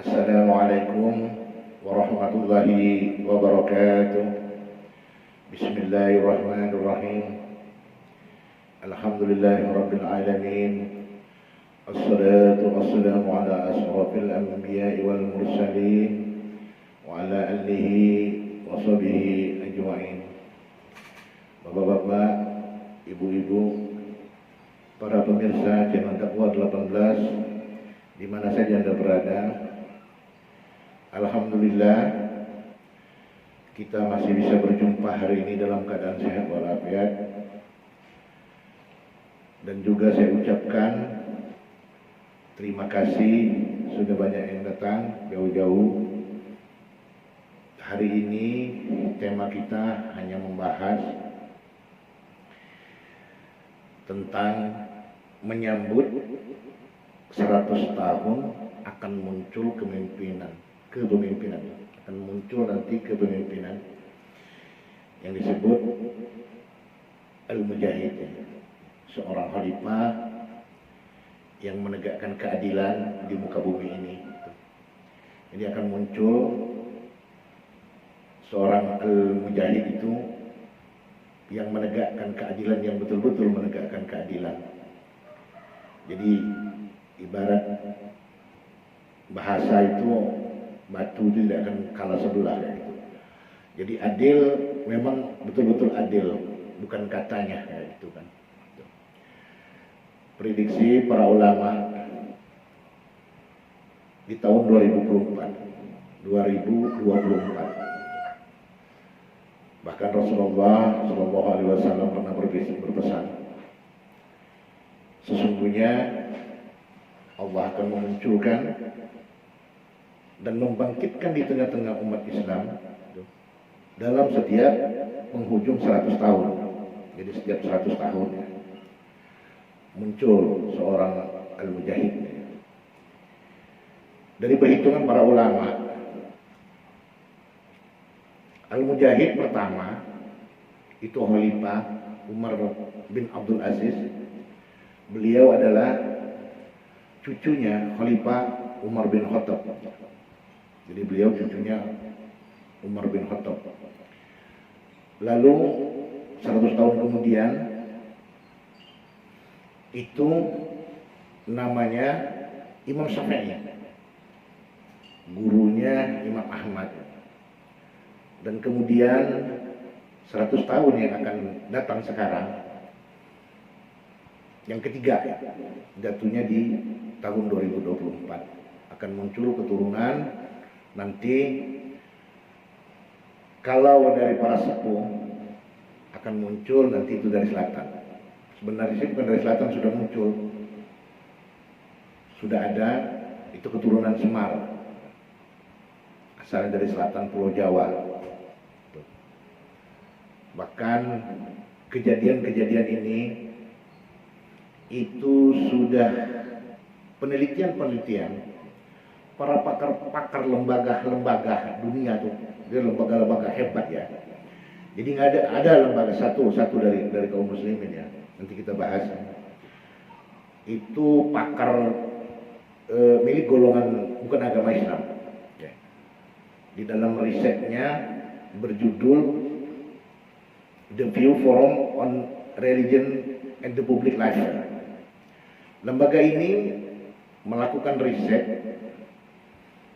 Assalamualaikum warahmatullahi wabarakatuh. Bismillahirrahmanirrahim. Alhamdulillahirabbil alamin. Assalatu wassalamu ala asrafil anbiya'i wal mursalin wa ala alihi wa sahbihi ajma'in. Bapak-bapak, ibu-ibu, para pemirsa channel Dakwah 18 di mana saja Anda berada, alhamdulillah kita masih bisa berjumpa hari ini dalam keadaan sehat walafiat. Dan juga saya ucapkan terima kasih sudah banyak yang datang jauh-jauh. Hari ini tema kita hanya membahas tentang menyambut 100 tahun akan muncul kepemimpinan akan muncul nanti kepemimpinan yang disebut Al-Mujahid, seorang khalifah yang menegakkan keadilan di muka bumi ini. Jadi akan muncul seorang Al-Mujahid itu yang menegakkan keadilan, yang betul-betul menegakkan keadilan. Jadi ibarat bahasa itu, batu itu tidak akan kalah sebelah gitu. Jadi adil, memang betul-betul adil, bukan katanya gitu kan. Prediksi para ulama di tahun 2024, bahkan Rasulullah SAW pernah berpesan, sesungguhnya Allah akan memunculkan dan membangkitkan di tengah-tengah umat Islam dalam setiap penghujung 100 tahun. Jadi setiap 100 tahun muncul seorang Al-Mujahid. Dari perhitungan para ulama, Al-Mujahid pertama itu Khalifah Umar bin Abdul Aziz. Beliau adalah cucunya Khalifah Umar bin Khattab. Jadi beliau cucunya Umar bin Khattab. Lalu 100 tahun kemudian itu namanya Imam Syafi'i, gurunya Imam Ahmad. Dan kemudian 100 tahun yang akan datang sekarang, yang ketiga jatuhnya di tahun 2024 akan muncul keturunan. Nanti kalau dari para sepuh akan muncul nanti itu dari selatan. Sebenarnya sih bukan dari selatan, sudah muncul, sudah ada, itu keturunan Semar, asalnya dari selatan Pulau Jawa. Bahkan kejadian-kejadian ini itu sudah penelitian para pakar lembaga dunia tuh, dia lembaga hebat ya. Jadi nggak ada lembaga satu dari kaum muslimin ya. Nanti kita bahas. Itu pakar milik golongan bukan agama Islam. Di dalam risetnya berjudul The View Forum on Religion and the Public Life. Lembaga ini melakukan riset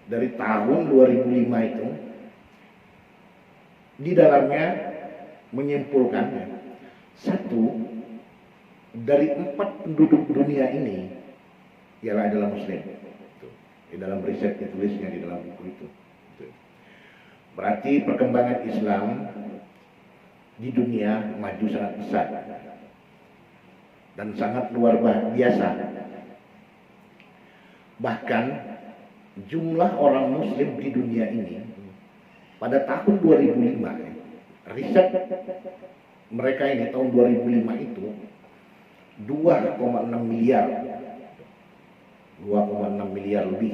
dari tahun 2005 itu, di dalamnya menyimpulkan satu dari 4 penduduk dunia ini ialah adalah Muslim. Di dalam riset ditulisnya di dalam buku itu. Berarti perkembangan Islam di dunia maju sangat besar dan sangat luar biasa. Bahkan jumlah orang Muslim di dunia ini pada tahun 2005, riset mereka ini tahun 2005 itu 2,6 miliar lebih.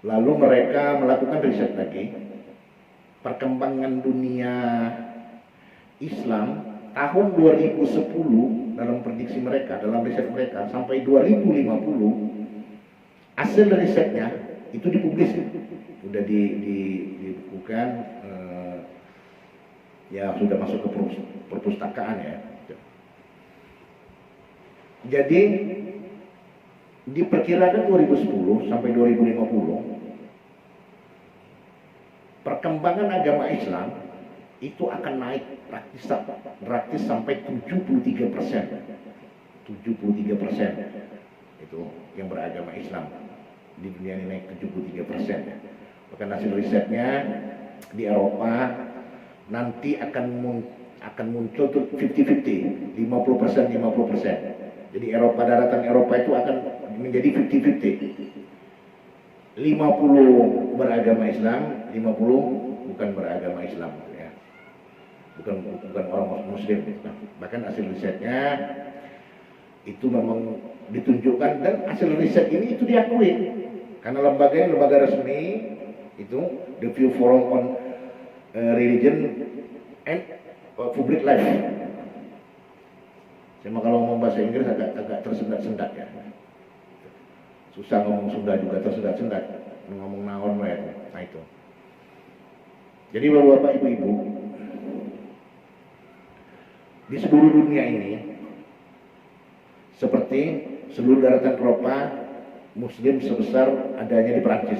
Lalu mereka melakukan riset lagi, perkembangan dunia Islam tahun 2010 dalam prediksi mereka, dalam riset mereka sampai 2050, hasil risetnya itu dipublis, udah dibukukan, ya sudah masuk ke perpustakaan ya. Jadi diperkirakan 2010 sampai 2050 perkembangan agama Islam itu akan naik praktis sampai 73%. 73% itu yang beragama Islam di dunia ini naik 73%. Bahkan hasil risetnya di Eropa nanti akan muncul tuh 50-50, 50%, 50%. Jadi daratan Eropa itu akan menjadi 50-50. 50 beragama Islam, 50 bukan beragama Islam ya. Bukan orang muslim. Bahkan hasil risetnya itu memang ditunjukkan, dan hasil riset ini itu diakui karena lembaga resmi itu The Pew Forum on Religion and Public Life. Cuma kalau ngomong bahasa Inggris agak tersendat-sendat ya. Susah ngomong Sunda juga tersendat-sendat. Ngomong naon ya. Nah itu. Jadi Bapak Ibu, di seluruh dunia ini seperti seluruh daratan Eropa, Muslim sebesar adanya di Perancis.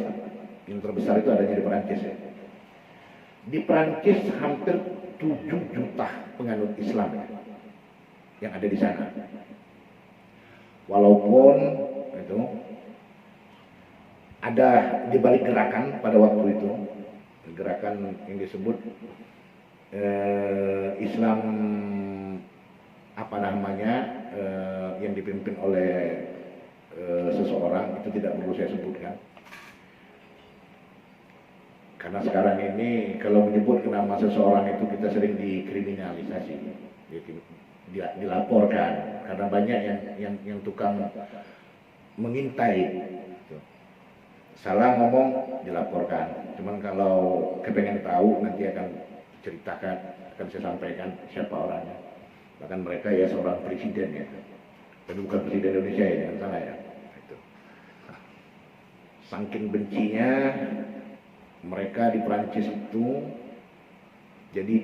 Yang terbesar itu adanya di Perancis ya. Di Perancis hampir 7 juta penganut Islam ya, yang ada di sana. Walaupun itu ada di balik gerakan pada waktu itu, gerakan yang disebut Islam apa namanya, yang dipimpin oleh seseorang, itu tidak perlu saya sebutkan. Karena sekarang ini kalau menyebut nama seseorang itu kita sering dikriminalisasi, dilaporkan, karena banyak yang tukang mengintai. Salah ngomong dilaporkan. Cuman kalau kepengen tahu nanti akan ceritakan, akan saya sampaikan siapa orangnya. Bahkan mereka ya seorang presiden ya, tapi bukan presiden Indonesia ya, jangan salah ya. Itu. Saking bencinya mereka di Prancis itu, jadi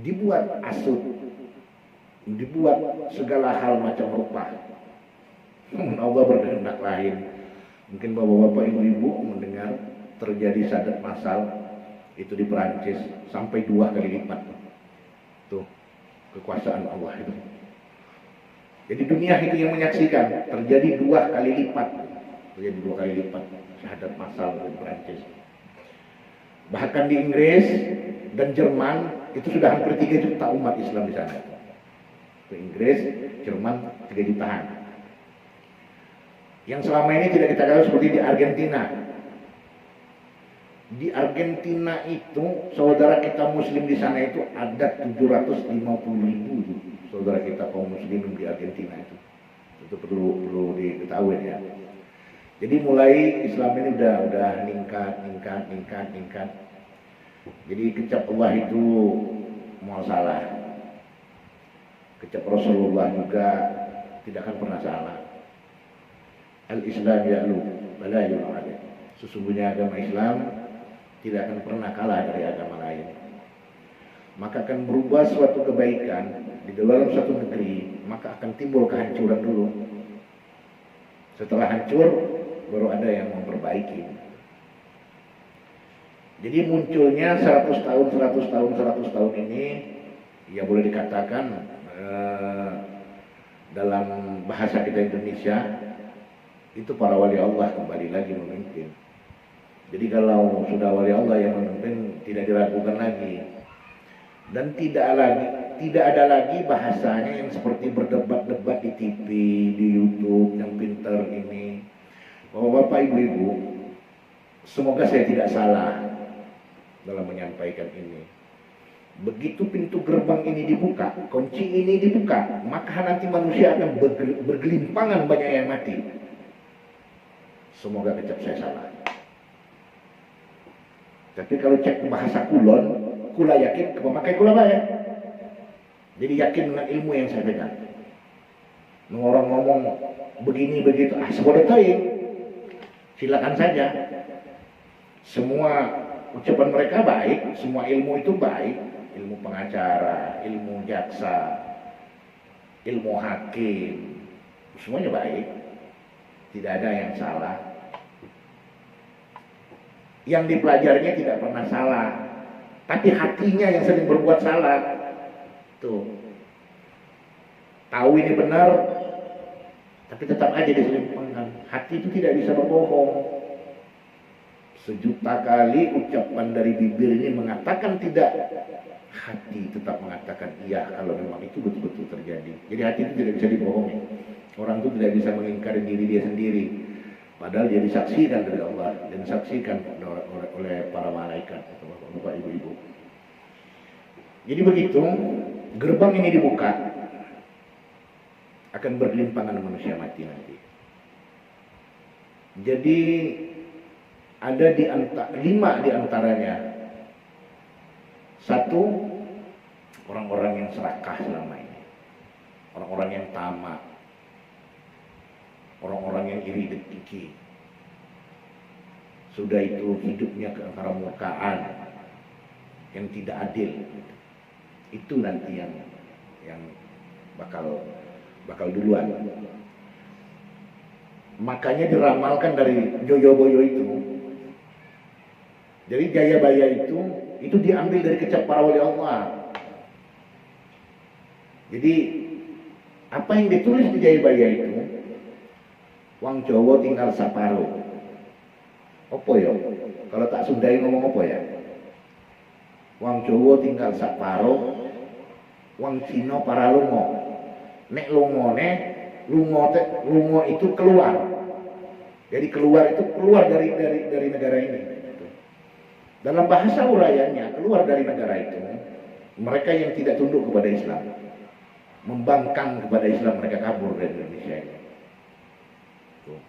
dibuat asut, dibuat segala hal macam rupa. Allah berkehendak lain. Mungkin bapak-bapak, ibu-ibu mendengar terjadi sadat massal itu di Prancis sampai 2 kali lipat. Tuh kekuasaan Allah itu. Jadi dunia itu yang menyaksikan terjadi 2 kali lipat, terjadi 2 kali lipat sadat massal di Prancis. Bahkan di Inggris dan Jerman itu sudah hampir 3 juta umat Islam di sana. Di Inggris, Jerman 3 jutaan. Yang selama ini tidak kita tahu seperti di Argentina. Di Argentina itu saudara kita Muslim di sana itu ada 750.000 saudara kita kaum Muslim di Argentina itu. Itu perlu diketahui ya. Jadi mulai Islam ini udah meningkat. Jadi kecap Allah itu mau salah. Kecap Rasulullah juga tidak akan pernah salah. Al-Islam ya'lu wala yu'ala. Sesungguhnya agama Islam tidak akan pernah kalah dari agama lain. Maka akan berubah suatu kebaikan di dalam suatu negeri, maka akan timbul kehancuran dulu. Setelah hancur baru ada yang memperbaiki. Jadi munculnya 100 tahun ini, ya boleh dikatakan dalam bahasa kita Indonesia, itu para wali Allah kembali lagi memimpin. Jadi kalau sudah wali Allah yang memimpin, tidak diragukan lagi. Dan tidak ada lagi bahasanya yang seperti berdebat-debat di TV, di YouTube, yang pintar ini. Bapak ibu-ibu, semoga saya tidak salah dalam menyampaikan ini. Begitu pintu gerbang ini dibuka, kunci ini dibuka, maka nanti manusia akan bergelimpangan, banyak yang mati. Semoga kecap saya salah. Tapi kalau cek bahasa kulon, kula yakin kepemakai kula ya. Jadi yakin dengan ilmu yang saya pegang. Orang ngomong begini begitu, seboleh tahu, silakan saja. Semua ucapan mereka baik, semua ilmu itu baik, ilmu pengacara, ilmu jaksa, ilmu hakim, semuanya baik, tidak ada yang salah. Yang dipelajarinya tidak pernah salah, tapi hatinya yang sering berbuat salah. Tuh, tahu ini benar, tapi tetap aja diselimpangkan. Hati itu tidak bisa berbohong. Sejuta kali ucapan dari bibir ini mengatakan tidak, hati tetap mengatakan iya kalau memang itu betul-betul terjadi. Jadi hati itu tidak bisa dibohongi. Orang itu tidak bisa mengingkari diri dia sendiri, padahal dia disaksikan dari Allah dan disaksikan oleh para malaikat atau bapak ibu-ibu. Jadi begitu gerbang ini dibuka, akan bergelimpangan manusia mati nanti. Jadi ada lima di antaranya. Satu, orang-orang yang serakah selama ini, orang-orang yang tamak, orang-orang yang iri dengki. Sudah itu hidupnya keangkaramurkaan, yang tidak adil. Itu nanti yang bakal duluan. Makanya diramalkan dari Joyoboyo itu. Jadi Jayabaya itu diambil dari kecap para wali Allah. Jadi apa yang ditulis di Jayabaya itu, wong Jawa tinggal saparo. Apa ya? Kalau tak Sundai ngomong apa ya? Wong Jawa tinggal saparo, wong Cina para lunga. Nek lungone, lunga itu keluar. Jadi keluar dari negara ini. Dalam bahasa urayanya, keluar dari negara itu, mereka yang tidak tunduk kepada Islam, membangkang kepada Islam, mereka kabur dari Indonesia ini.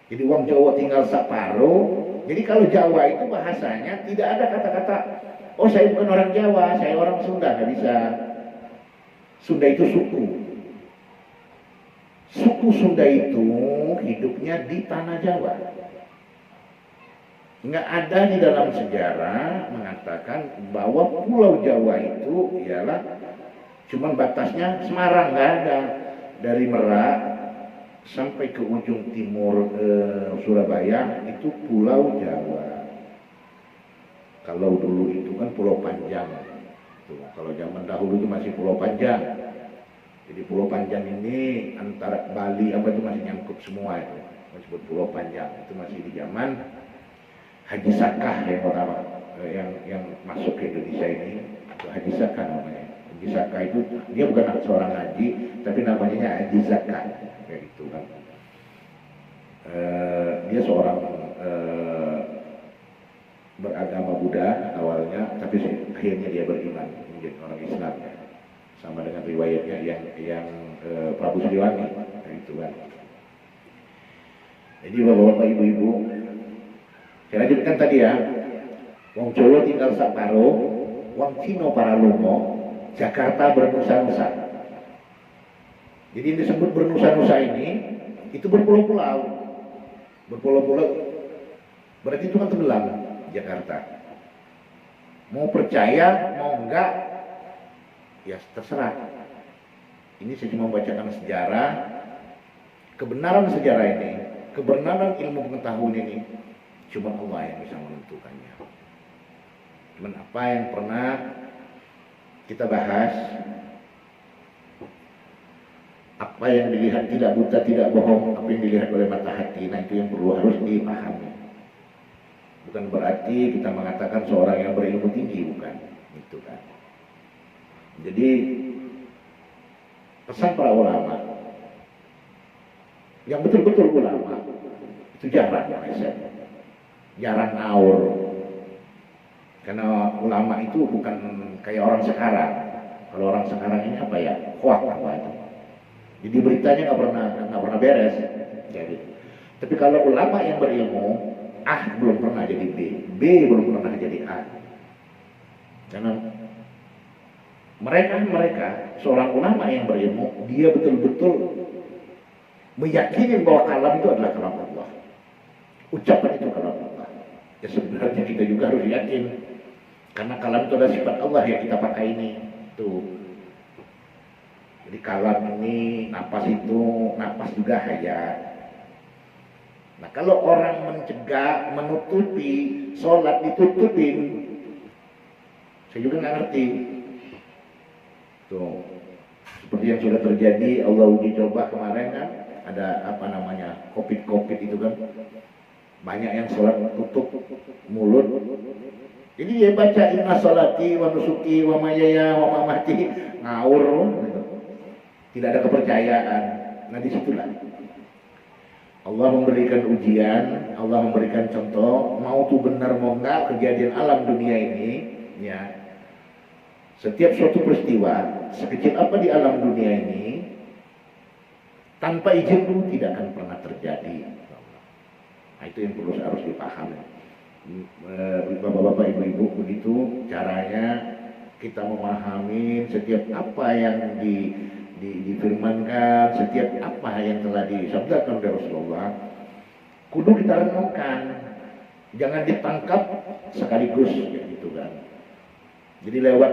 Jadi wong Jawa tinggal saparo. Jadi kalau Jawa itu bahasanya tidak ada kata-kata, oh saya bukan orang Jawa, saya orang Sunda, nggak bisa. Sunda itu suku. Suku Sunda itu hidupnya di tanah Jawa. Nggak ada di dalam sejarah mengatakan bahwa Pulau Jawa itu ialah cuman batasnya Semarang, nggak ada. Dari Merak sampai ke ujung timur Surabaya itu Pulau Jawa. Kalau dulu itu kan Pulau Panjang. Kalau zaman dahulu itu masih Pulau Panjang. Jadi Pulau Panjang ini antara Bali apa itu masih nyangkut semua itu. Disebut Pulau Panjang. Itu masih di zaman Haji Sakah yang pertama yang masuk ke Indonesia ini, itu Haji Sakah namanya. Haji Sakah itu dia bukan seorang haji, tapi namanya Haji Sakah, kayak gitu kan. Dia seorang beragama Buddha awalnya, tapi akhirnya dia beriman menjadi orang Islam, ya. Sama dengan riwayatnya yang Prabu Siliwangi, kayak gitu kan. Jadi bapak-bapak, ibu-ibu, saya lanjutkan tadi ya. Wong Jawa tinggal saparo, wong Cina para lunga, Jakarta bernusa-nusa. Jadi yang disebut bernusa-nusa ini itu berpulau-pulau. Berpulau-pulau berarti itu kan tenggelam Jakarta. Mau percaya, mau enggak, ya terserah. Ini saya cuma membacakan sejarah, kebenaran sejarah ini, kebenaran ilmu pengetahuan ini. Cuma Allah yang bisa menentukannya. Cuman apa yang pernah kita bahas, apa yang dilihat tidak buta, tidak bohong, apa yang dilihat oleh mata hati, nah itu yang harus dipahami. Bukan berarti kita mengatakan seorang yang berilmu tinggi, bukan. Itu kan. Jadi pesan para ulama, yang betul-betul ulama, itu jarang jarang ngawur. Karena ulama itu bukan kayak orang sekarang. Kalau orang sekarang ini apa ya? Hoak apa itu. Jadi beritanya nggak pernah beres. Jadi, tapi kalau ulama yang berilmu, A belum pernah jadi B, B belum pernah jadi A. Karena mereka seorang ulama yang berilmu, dia betul-betul meyakini bahwa kalam itu adalah kalam Allah. Ucapan itu kalam Allah. Ya sebenarnya kita juga harus yakin, karena kalam itu adalah sifat Allah yang kita pakai ini. Tuh. Jadi kalam ini, napas itu, napas juga hayat. Nah kalau orang mencegah, menutupi, sholat ditutupin, saya juga nggak ngerti. Tuh, seperti yang sudah terjadi, Allah uji coba kemarin kan, ada apa namanya, COVID itu kan, banyak yang sholat tutup mulut. Jadi dia baca inna sholati wa nusuki wa mayaya wa mamati, ngawur, gitu. Tidak ada kepercayaan. Nah disitulah Allah memberikan ujian, Allah memberikan contoh, mau tuh benar mau enggak kejadian alam dunia ini, ya. Setiap suatu peristiwa, sekecil apa di alam dunia ini, tanpa izin pun tidak akan pernah terjadi. Nah itu yang perlu harus dipahami. Bapak-bapak, ibu-ibu, begitu caranya kita memahami setiap apa yang difirmankan, setiap apa yang telah disabdakan oleh Rasulullah, kudu kita renungkan, jangan ditangkap sekaligus, ya gitu kan. Jadi lewat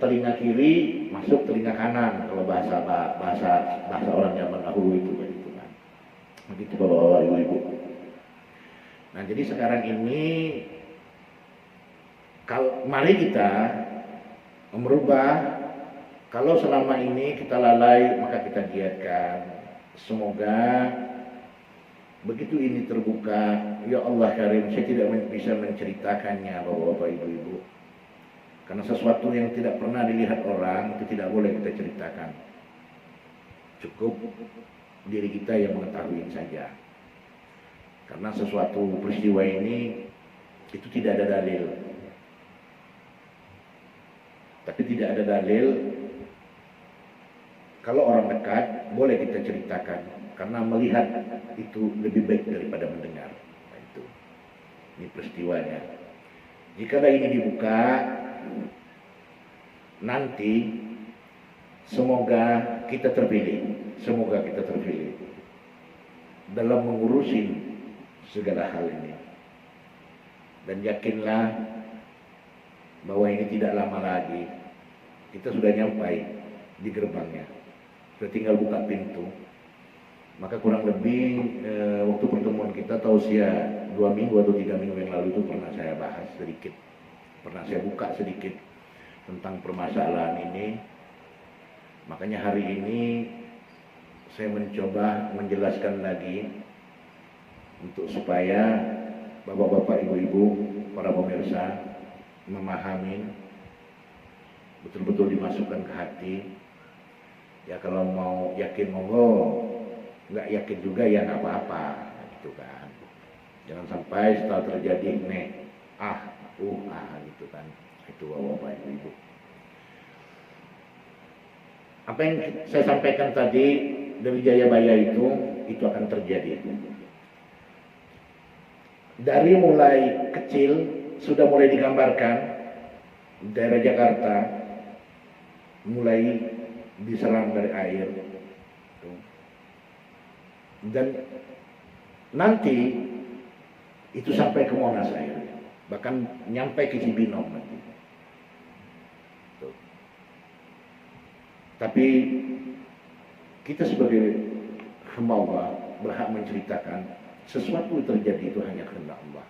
telinga kiri masuk telinga kanan, kalau bahasa orang zaman dahulu itu, gitu kan. Begitu bapak-bapak, ibu-ibu. Nah jadi sekarang ini, mari kita merubah. Kalau selama ini kita lalai, maka kita giatkan. Semoga begitu ini terbuka, ya Allah Karim, saya tidak bisa menceritakannya bapak-bapak, ibu-ibu. Karena sesuatu yang tidak pernah dilihat orang, itu tidak boleh kita ceritakan. Cukup diri kita yang mengetahui saja. Karena sesuatu peristiwa ini, itu tidak ada dalil. Tapi tidak ada dalil. Kalau orang dekat, boleh kita ceritakan. Karena melihat itu lebih baik daripada mendengar. Nah, itu. Ini peristiwanya. Jika ini dibuka, nanti semoga kita terpilih. Semoga kita terpilih. Dalam mengurusin segala hal ini. Dan yakinlah bahwa ini tidak lama lagi. Kita sudah nyampai di gerbangnya. Sudah tinggal buka pintu. Maka kurang lebih waktu pertemuan kita tausiah 2 minggu atau 3 minggu yang lalu itu pernah saya bahas sedikit, pernah saya buka sedikit tentang permasalahan ini. Makanya hari ini saya mencoba menjelaskan lagi untuk supaya bapak-bapak, ibu-ibu, para pemirsa memahami, betul-betul dimasukkan ke hati. Ya kalau mau yakin monggo, nggak yakin juga ya nggak apa-apa, gitu kan. Jangan sampai setelah terjadi gitu kan. Itu bapak ibu. Apa yang saya sampaikan tadi dari Jayabaya itu akan terjadi. Dari mulai kecil sudah mulai digambarkan daerah Jakarta mulai diserang dari air, dan nanti itu sampai ke Monas air, bahkan nyampe ke Cibinong nanti. Tapi kita sebagai hamba Allah berhak menceritakan sesuatu yang terjadi itu hanya kehendak Allah.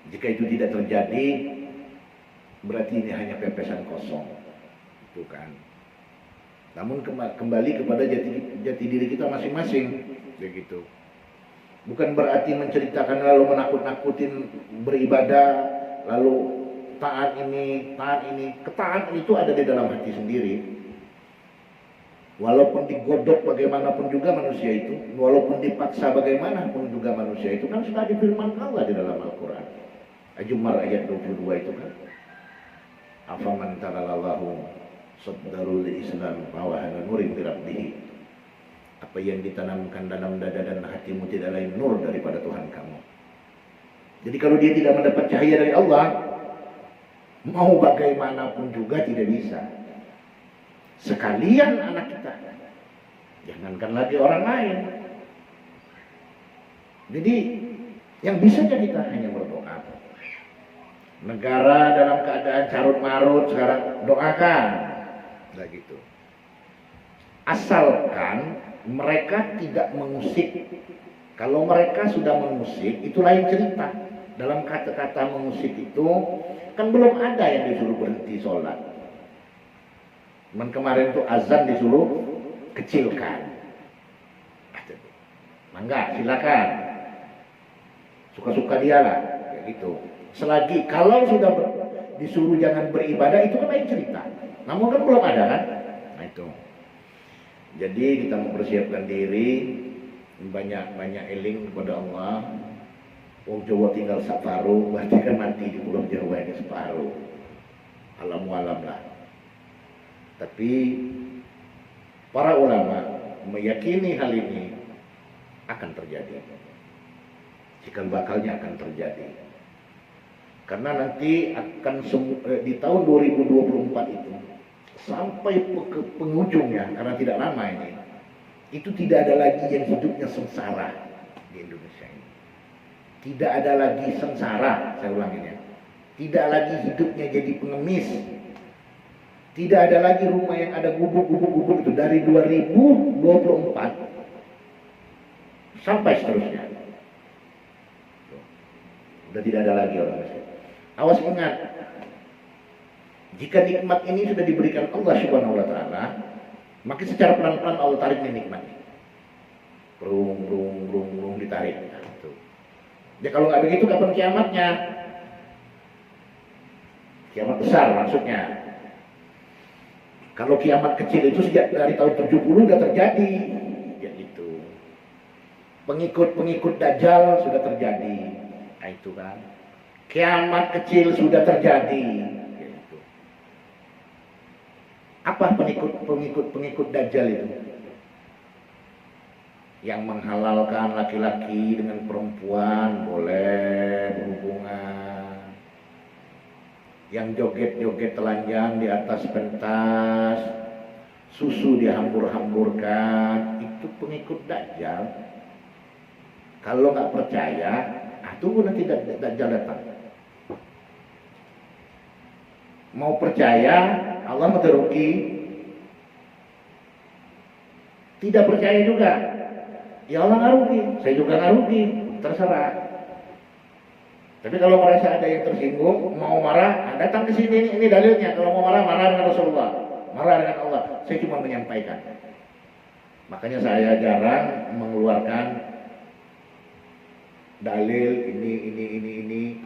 Jika itu tidak terjadi, berarti ini hanya pepesan kosong. Itu kan. Namun kembali kepada jati diri kita masing-masing, begitu. Bukan berarti menceritakan lalu menakut-nakutin beribadah, lalu taat ini. Ketaatan itu ada di dalam hati sendiri. Walaupun digodok bagaimanapun juga manusia itu, walaupun dipaksa bagaimanapun juga manusia itu, kan sudah difirmankan Allah di dalam Al-Quran. Al-Jumar ayat 22 itu kan. Afaman talalallahu saddarul Islam fawahan nurin birabbihi. Apa yang ditanamkan dalam dada dan hatimu tidak lain nur daripada Tuhan kamu. Jadi kalau dia tidak mendapat cahaya dari Allah, mau bagaimanapun juga tidak bisa. Sekalian anak kita, jangankan lagi orang lain. Jadi Yang bisanya kita hanya berdoa. Negara dalam keadaan carut marut sekarang, doakan. Nah gitu. Asalkan mereka tidak mengusik. Kalau mereka sudah mengusik, itu lain cerita. Dalam kata-kata mengusik itu, kan belum ada yang disuruh berhenti sholat. Kemarin itu azan disuruh kecilkan. Mangga, silakan. Suka-suka dia lah, kayak gitu. Selagi kalau sudah disuruh jangan beribadah, itu kan lain cerita. Namun kan belum ada kan? Nah itu. Jadi kita mempersiapkan diri, banyak-banyak eling kepada Allah. Wong Jawa tinggal separuh, berarti kan mati di Pulau Jawa ini separuh. Alam walam lah. Tapi para ulama meyakini hal ini akan terjadi. Cikal bakalnya akan terjadi. Karena nanti akan di tahun 2024 itu sampai ke penghujungnya, karena tidak lama ini, itu tidak ada lagi yang hidupnya sengsara di Indonesia ini. Tidak ada lagi sengsara, saya ulangi ya. Tidak lagi hidupnya jadi pengemis. Tidak ada lagi rumah yang ada gubuk-gubuk itu dari 2024 sampai seterusnya. Sudah tidak ada lagi orang Mesir. Awas ingat, jika nikmat ini sudah diberikan Allah Subhanahu wa taala, maka secara pelan-pelan Allah tarik nikmatnya. Brung ditarik. Nah, itu. Ya kalau nggak begitu kapan kiamatnya? Kiamat besar maksudnya. Kalau kiamat kecil itu sejak dari tahun 70 sudah terjadi. Ya itu. Pengikut-pengikut Dajjal sudah terjadi. Nah itu kan. Kiamat kecil sudah terjadi. Gitu. Apa pengikut Dajjal itu? Yang menghalalkan laki-laki dengan perempuan boleh berhubungan. Yang joget-joget telanjang di atas pentas, susu dihambur-hamburkan, itu pengikut Dajjal. Kalau nggak percaya, tunggu nanti Dajjal datang. Mau percaya, Allah meteruki. Tidak percaya juga, ya Allah nggak rugi, saya juga nggak rugi, terserah. Tapi kalau merasa ada yang tersinggung, mau marah, datang ke sini, ini dalilnya. Kalau mau marah, marah dengan Rasulullah, marah dengan Allah. Saya cuma menyampaikan. Makanya saya jarang mengeluarkan dalil ini.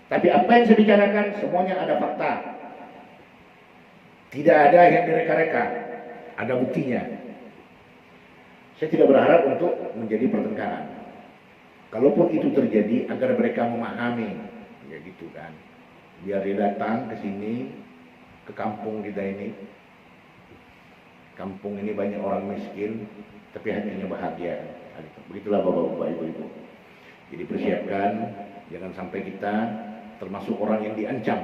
Tapi apa yang saya bicarakan, semuanya ada fakta. Tidak ada yang direka-reka, ada buktinya. Saya tidak berharap untuk menjadi pertengkaran. Kalaupun itu terjadi, agar mereka memahami, ya gitu kan. Biar dia datang ke sini, ke kampung kita ini. Kampung ini banyak orang miskin, tapi hatinya bahagia. Begitulah bapak-bapak, ibu-ibu. Jadi persiapkan, jangan sampai kita termasuk orang yang diancam.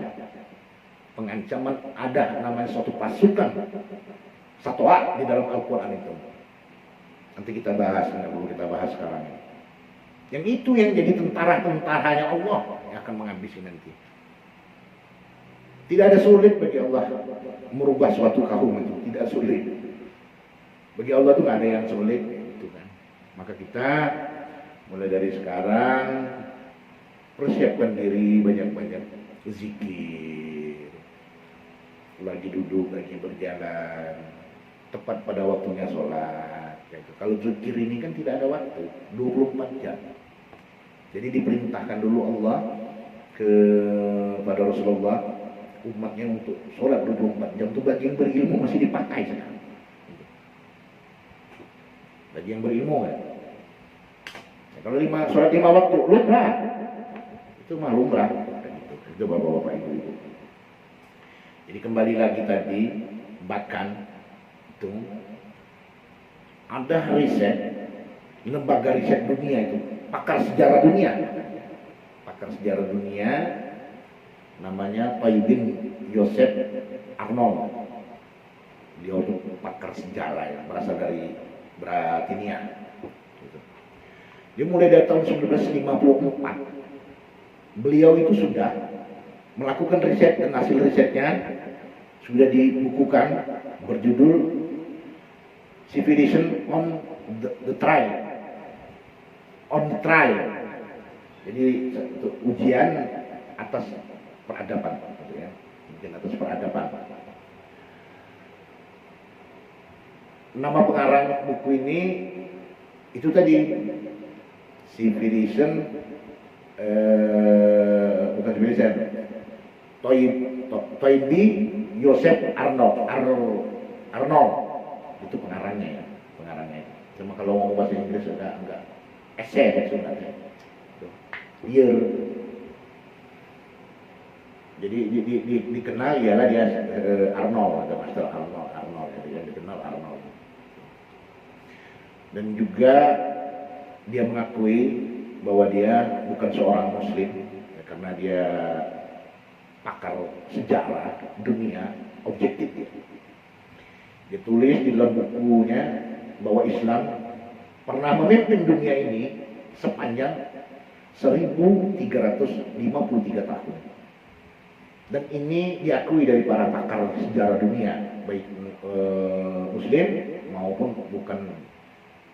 Pengancaman ada namanya suatu pasukan, satwa di dalam Al-Quran itu. Nanti kita bahas, nggak perlu kita bahas sekarang. Yang itu yang jadi tentara-tentaranya Allah yang akan menghabisi nanti. Tidak ada sulit bagi Allah merubah suatu kaum itu, tidak sulit. Bagi Allah itu nggak ada yang sulit, gitu kan. Maka kita mulai dari sekarang persiapkan diri banyak-banyak zikir, lagi duduk, lagi berjalan, tepat pada waktunya sholat. Kalau zikir ini kan tidak ada waktu, 24 jam. Jadi diperintahkan dulu Allah kepada Rasulullah umatnya untuk sholat 24 jam. Itu bagi yang berilmu masih dipakai sekarang. Bagi yang berilmu kan. Ya, kalau sholat 5 waktu lumrah, itu mah lumrah. Itu bapak-bapak ibu-ibu. Jadi kembali lagi tadi, bahkan itu ada riset, lembaga riset dunia itu, pakar sejarah dunia, namanya Paibin Yosef Arnold. Dia itu pakar sejarah ya, berasal dari Britania. Gitu. Dia mulai dari tahun 1954. Beliau itu sudah melakukan riset dan hasil risetnya sudah dibukukan berjudul Civilization on the Trial. On the Trial. Jadi ujian atas peradaban, gitu ya. Ujian atas peradaban. Nama pengarang buku ini itu tadi Civilization bukan Civilization, Toynbee Joseph Arnold itu pengarangnya ya, pengarangnya. Cuma kalau ngomong bahasa Inggris enggak essay ya sebenarnya. Year. Jadi dikenal ialah dia Arnold, ada Master Arnold, jadi yang dikenal Arnold. Dan juga dia mengakui bahwa dia bukan seorang muslim ya, karena dia pakar sejarah dunia objektif dia. Dia tulis di dalam bukunya bahwa Islam pernah memimpin dunia ini sepanjang 1353 tahun. Dan ini diakui dari para pakar sejarah dunia, baik muslim maupun bukan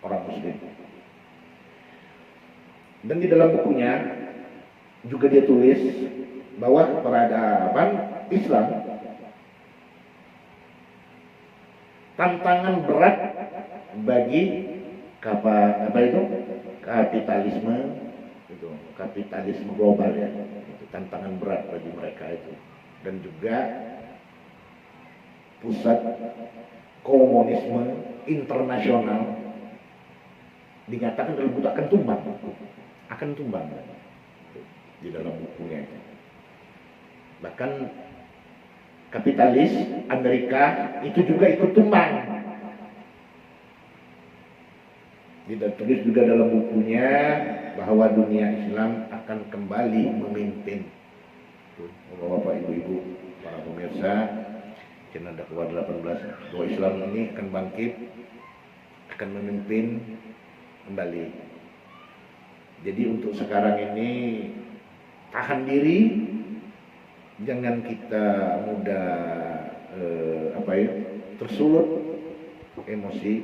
orang muslim. Dan di dalam bukunya juga dia tulis bahwa peradaban Islam tantangan berat bagi kapitalisme global ya, itu tantangan berat bagi mereka itu. Dan juga pusat komunisme internasional dinyatakan dalam buku akan tumbang di dalam bukunya. Bahkan kapitalis Amerika itu juga ikut tumbang. Dia tulis juga dalam bukunya bahwa dunia Islam akan kembali memimpin. Bapak, ibu-ibu, para pemirsa, channel Dakwah 18, bahwa Islam ini akan bangkit, akan memimpin kembali. Jadi untuk sekarang ini tahan diri, jangan kita mudah tersulut emosi,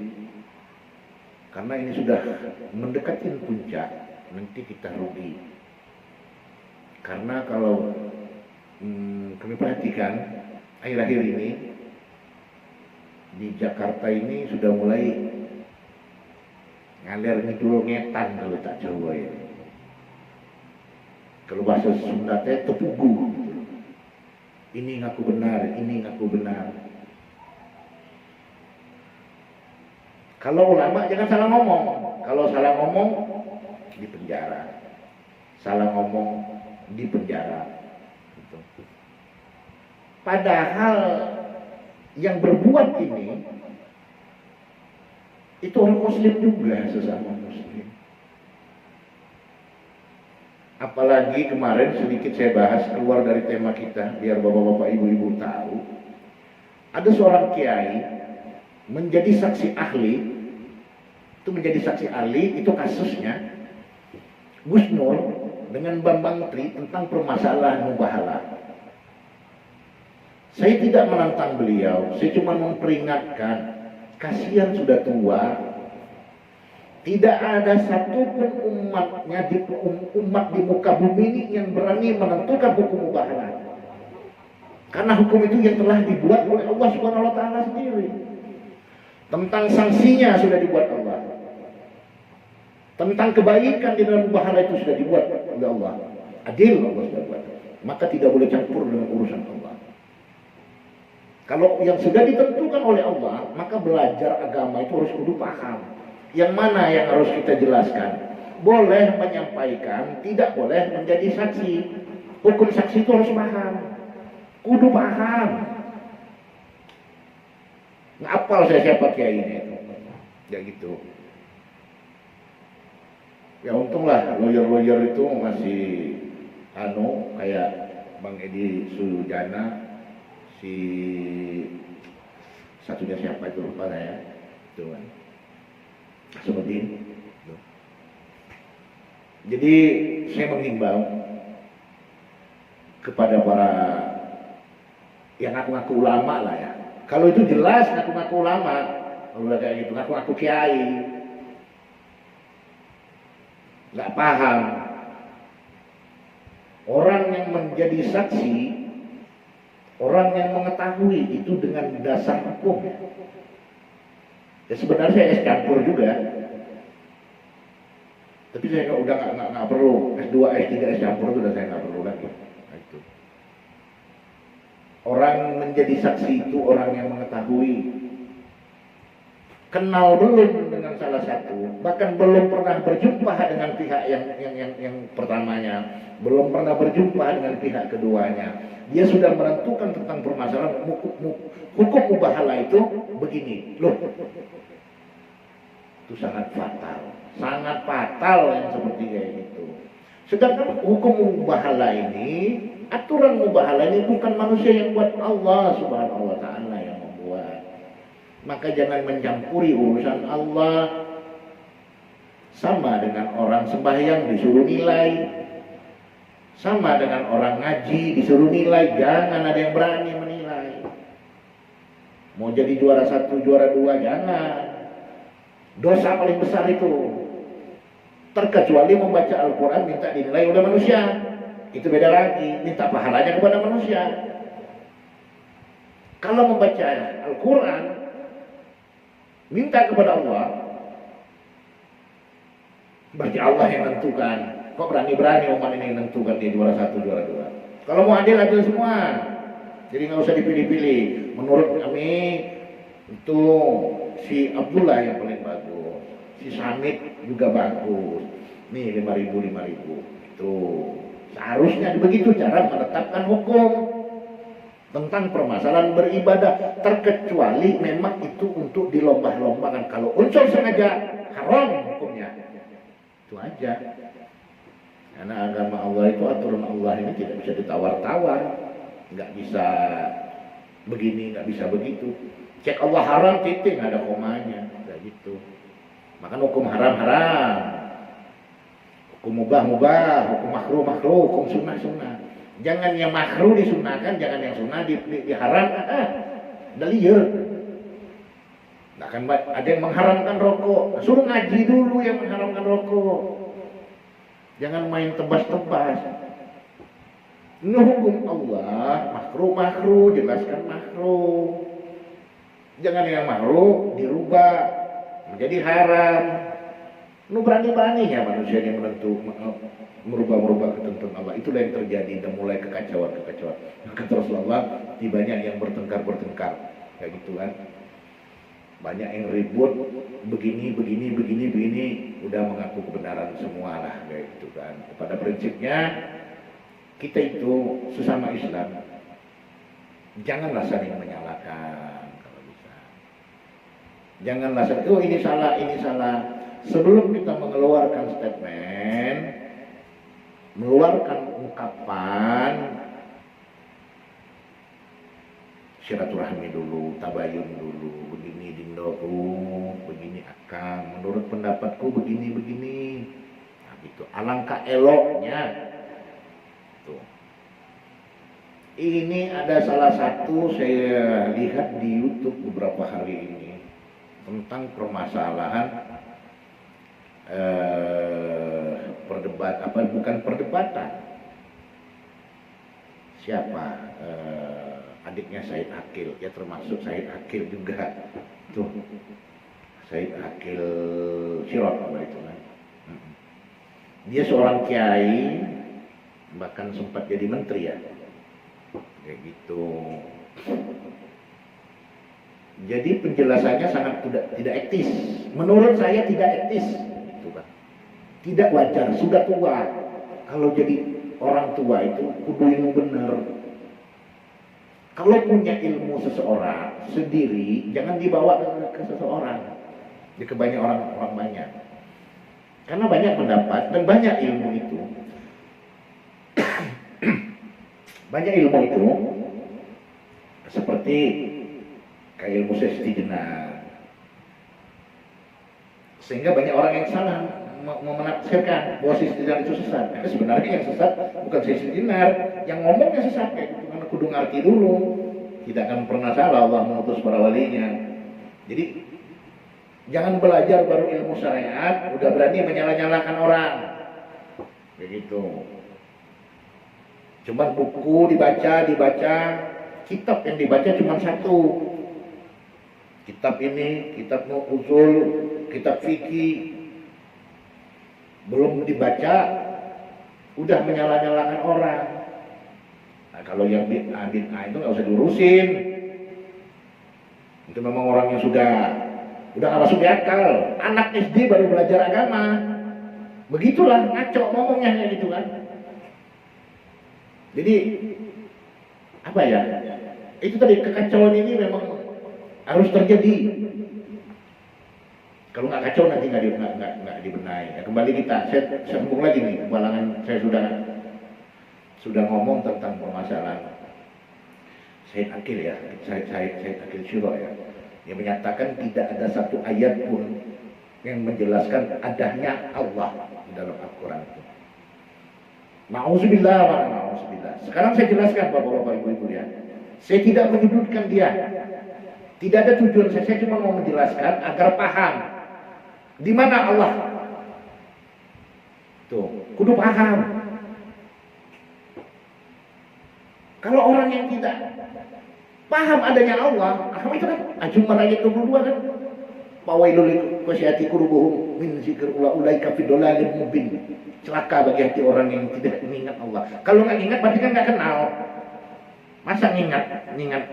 karena ini sudah mendekati puncak, nanti kita rugi. Karena kalau kami perhatikan akhir-akhir ini di Jakarta ini sudah mulai ngalir ngidul ngetan kalau tak Jawa ya. Kalau bahasa Sunda teh tepugu. Ini ngaku benar, ini ngaku benar. Kalau ulama jangan salah ngomong. Kalau salah ngomong di penjara. Salah ngomong di penjara. Gitu. Padahal yang berbuat ini itu orang muslim juga, sesama muslim. Apalagi kemarin sedikit saya bahas keluar dari tema kita, biar bapak-bapak ibu-ibu tahu. Ada seorang kiai menjadi saksi ahli, itu kasusnya Gus Nur dengan Bambang Tri tentang permasalahan mubahalah. Saya tidak menantang beliau, saya cuma memperingatkan. Kasihan sudah tua, tidak ada satupun umat di muka bumi ini yang berani menentukan hukum mubahalah. Karena hukum itu yang telah dibuat oleh Allah Subhanahu wa taala sendiri. Tentang sanksinya sudah dibuat Allah. Tentang kebaikan di dalam mubahalah itu sudah dibuat oleh Allah. Adil Allah sudah buat. Maka tidak boleh campur dengan urusan Allah. Kalau yang sudah ditentukan oleh Allah, maka belajar agama itu harus kudu paham. Yang mana yang harus kita jelaskan? Boleh menyampaikan, tidak boleh menjadi saksi. Hukum saksi itu harus paham. Kudu paham. Ngapal saya siapa kiai ini? Ya gitu. Ya untunglah lawyer-lawyer itu masih kayak Bang Edi Sujana, si satunya siapa itu lupa saya, itu kan Asmuddin. Jadi saya menghimbau kepada para yang ngaku-ngaku ulama lah ya. Kalau itu jelas ngaku-ngaku ulama, kalau udah kayak gitu, ngaku-ngaku kiai, nggak paham. Orang yang menjadi saksi, orang yang mengetahui itu dengan dasar hukum. Ya sebenarnya es campur juga. Tapi saya udah nggak perlu S2, S3, es campur itu udah saya nggak perlu lagi. Nah, itu. Orang menjadi saksi itu orang yang mengetahui, kenal belum dengan salah satu, bahkan belum pernah berjumpa dengan pihak yang pertamanya, belum pernah berjumpa dengan pihak keduanya. Dia sudah menentukan tentang permasalahan hukum mubahalah itu begini. Loh, itu sangat fatal yang seperti kayak gitu. Sedangkan hukum mubahalah ini, aturan mubahalah ini bukan manusia yang buat, Allah Subhanahu wa taala yang membuat. Maka jangan mencampuri urusan Allah. Sama dengan orang sembahyang disuruh nilai, sama dengan orang ngaji disuruh nilai. Jangan ada yang berani menilai. Mau jadi juara 1, juara 2, jangan. Dosa paling besar itu, terkecuali membaca Al-Quran minta dinilai oleh manusia, itu beda lagi, minta pahalanya kepada manusia. Kalau membaca Al-Quran minta kepada Allah, berarti Allah yang menentukan. Kok berani-berani umat ini menentukan dia juara 1, juara 2? Kalau mau adil semua, jadi nggak usah dipilih-pilih. Menurut kami itu si Abdullah yang paling bagus, si Samit juga bagus. Nih 5.000. Itu seharusnya begitu cara menetapkan hukum tentang permasalahan beribadah, terkecuali memang itu untuk dilomba-lombakan. Kalau unsur sengaja, haram hukumnya. Itu aja. Karena agama Allah itu, aturan Allah ini tidak bisa ditawar-tawar, nggak bisa begini, nggak bisa begitu. Cek Allah haram, titik, nggak ada komanya, kayak gitu. Makan hukum haram, hukum mubah, hukum makruh, hukum sunnah. Jangan yang makruh disunahkan, jangan yang sunnah diharam. Udah liar. Nah, kan ada yang mengharamkan rokok, suruh ngaji dulu yang mengharamkan rokok. Jangan main tebas-tebas. Ini hukum Allah, makruh, jelaskan makruh. Jangan yang makruh dirubah menjadi haram. Nu berani-berani ya manusia yang merubah ketentuan Allah. Itulah yang terjadi dan mulai kekacauan. Kata Rasulullah, banyak yang bertengkar kayak gitu kan. Banyak yang ribut begini, udah mengaku kebenaran semua lah kayak gitu kan. Pada prinsipnya kita itu sesama Islam, janganlah saling menyalahkan kalau bisa. Janganlah saling, oh ini salah. Sebelum kita mengeluarkan statement, mengeluarkan ungkapan, silaturahmi dulu, tabayun dulu, begini dindoku, begini akang, menurut pendapatku begini. Nah gitu, alangkah eloknya. Tuh. Ini ada salah satu saya lihat di YouTube beberapa hari ini tentang permasalahan bukan perdebatan. Siapa? Adiknya Said Akil, ya termasuk Said Akil juga. Tuh. Said Akil Sirot apa itu kan. Dia seorang kiai, bahkan sempat jadi menteri ya. Kayak gitu. Jadi penjelasannya sangat tidak etis. Menurut saya tidak etis. Gitu kan. Tidak wajar, sudah tua. Kalau jadi orang tua itu kudu ilmu benar. Kalau punya ilmu seseorang sendiri, jangan dibawa ke seseorang. Di kebanyakan orang banyak. Karena banyak pendapat dan banyak ilmu itu. Banyak ilmu itu seperti kayak ilmu sesti jenar. Sehingga banyak orang yang salah menafsirkan bahwa Siti Jenar itu sesat. Karena sebenarnya yang sesat bukan Siti Jenar, yang ngomongnya sesat kayak gitu. Karena kudu ngerti dulu. Tidak akan pernah salah Allah mengutus para walinya. Jadi jangan belajar baru ilmu syariat udah berani menyalah-nyalahkan orang. Begitu. Cuma buku dibaca, kitab yang dibaca cuma satu. Kitab ini, kitab usul, kitab fikih. Belum dibaca, udah menyalah-nyalahkan orang. Nah, kalau yang bid'ah itu nggak usah diurusin. Itu memang orang yang udah nggak masuk di akal. Anak SD baru belajar agama. Begitulah ngaco ngomongnya kayak gitu kan. Jadi apa ya? Itu tadi kekacauan ini memang harus terjadi. Kalau nggak kacau nanti nggak dibenahi. Ya, kembali saya sambung lagi nih kebalangan saya sudah ngomong tentang permasalahan Said Akil ya, Said Akil Syuro ya, yang menyatakan tidak ada satu ayat pun yang menjelaskan adanya Allah di dalam Al-Quran itu. Na'udzubillah wa na'udzubillah. Sekarang saya jelaskan Bapak-bapak Ibu-ibu ya. Saya tidak menyudutkan dia. Tidak ada tujuan saya cuma mau menjelaskan agar paham di mana Allah. Tuh, kudu paham. Kalau orang yang tidak paham adanya Allah, itu kan Al-Jum'ah ayat 22 kan. Fawailul qasyati qulubuhum min zikrillah ulaika fi dhalalin mubin. Celaka bagi hati orang yang tidak mengingat Allah. Kalau nggak ingat berarti kan nggak kenal. Masa ngingat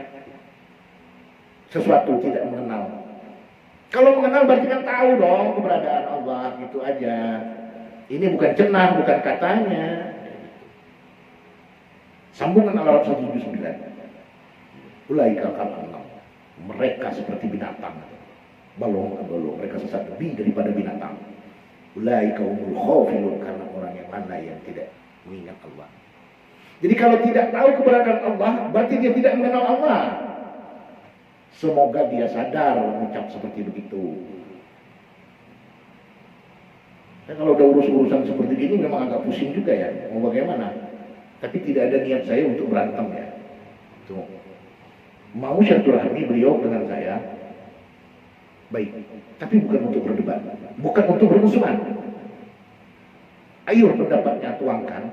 sesuatu tidak mengenal. Kalau mengenal berarti kan tahu dong keberadaan Allah, gitu aja. Ini bukan cenah, bukan katanya. Sambungan Al-Araf 179. Ulaika kal'anam. Mereka seperti binatang. Balong, mereka sesat lebih daripada binatang. Ulaika umul khawfilun, karena orang yang mana yang tidak mengingat Allah. Jadi kalau tidak tahu keberadaan Allah, berarti dia tidak mengenal Allah. Semoga dia sadar mengucap seperti begitu. Nah, kalau udah urusan seperti ini memang agak pusing juga ya. Mau bagaimana? Tapi tidak ada niat saya untuk berantem ya. Tuh. Mau silaturahmi beliau dengan saya, baik. Tapi bukan untuk berdebat, bukan untuk bermusuhan. Ayo pendapatnya tuangkan.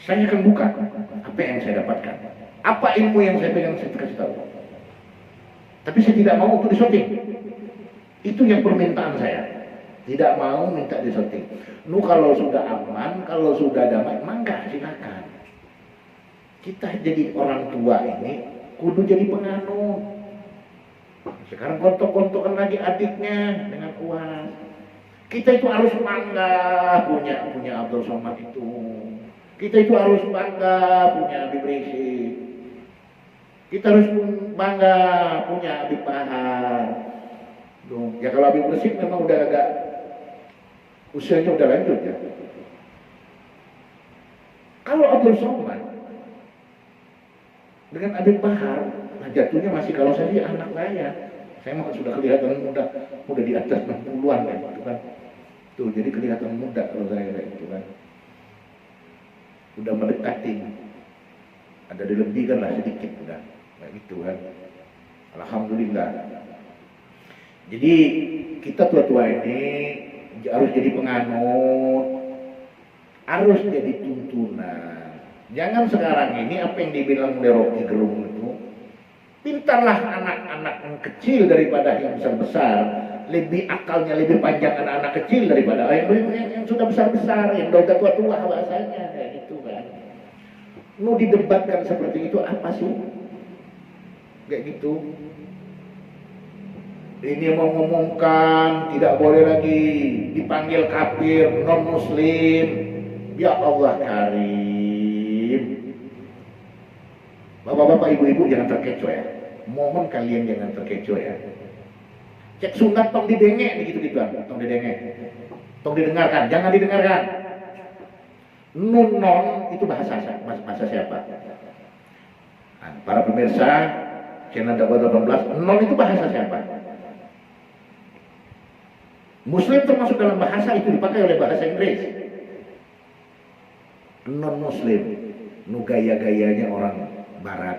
Saya akan buka apa yang saya dapatkan. Apa ilmu yang saya pegang, saya kasih tahu. Tapi saya tidak mau untuk disoting. Itu yang permintaan saya. Tidak mau minta disoting. Kalau sudah aman, kalau sudah damai, mangga silakan. Kita jadi orang tua ini kudu jadi penganut. Sekarang kontok-kontokan lagi adiknya dengan UAS. Kita itu harus bangga punya Abdul Somad itu. Kita itu harus bangga punya Habib Rizik. Kita harus bangga punya Habib Bahar. Ya kalau Habib Rizik memang udah agak usianya udah lanjut ya. Kalau Abdul Somad dengan Habib Bahar, nah jatuhnya masih kalau saya dia anak saya. Saya mah sudah kelihatan muda di atas 60-an kan, gitu kan. Tuh jadi kelihatan muda kalau saya kayak gitu kan. Udah mendekati. Ada dilebihkan lah sedikit udah. Kayak gitu kan. Alhamdulillah. Jadi kita tua-tua ini harus jadi penganut, harus jadi tuntunan. Jangan sekarang ini apa yang dibilang oleh Rocky Gerung itu, pintarlah anak-anak yang kecil daripada yang besar-besar. Lebih akalnya lebih panjang anak-anak kecil daripada yang sudah besar-besar, yang udah tua-tua bahasanya kayak gitu kan. Mau didebatkan seperti itu apa sih? Kayak gitu. Ini mau ngomongkan tidak boleh lagi dipanggil kafir, non muslim. Ya Allah karim. Bapak-bapak, ibu-ibu jangan terkecoh ya. Mohon kalian jangan terkecoh ya. Cek sunat tong didengek begitu-gituan, tong didengek. Tong didengarkan, jangan didengarkan. Nun non itu bahasa siapa? Nah, para pemirsa channel Dakwah 18, non itu bahasa siapa? Muslim termasuk dalam bahasa itu dipakai oleh bahasa Inggris. Non-Muslim, nu gaya-gayanya orang Barat.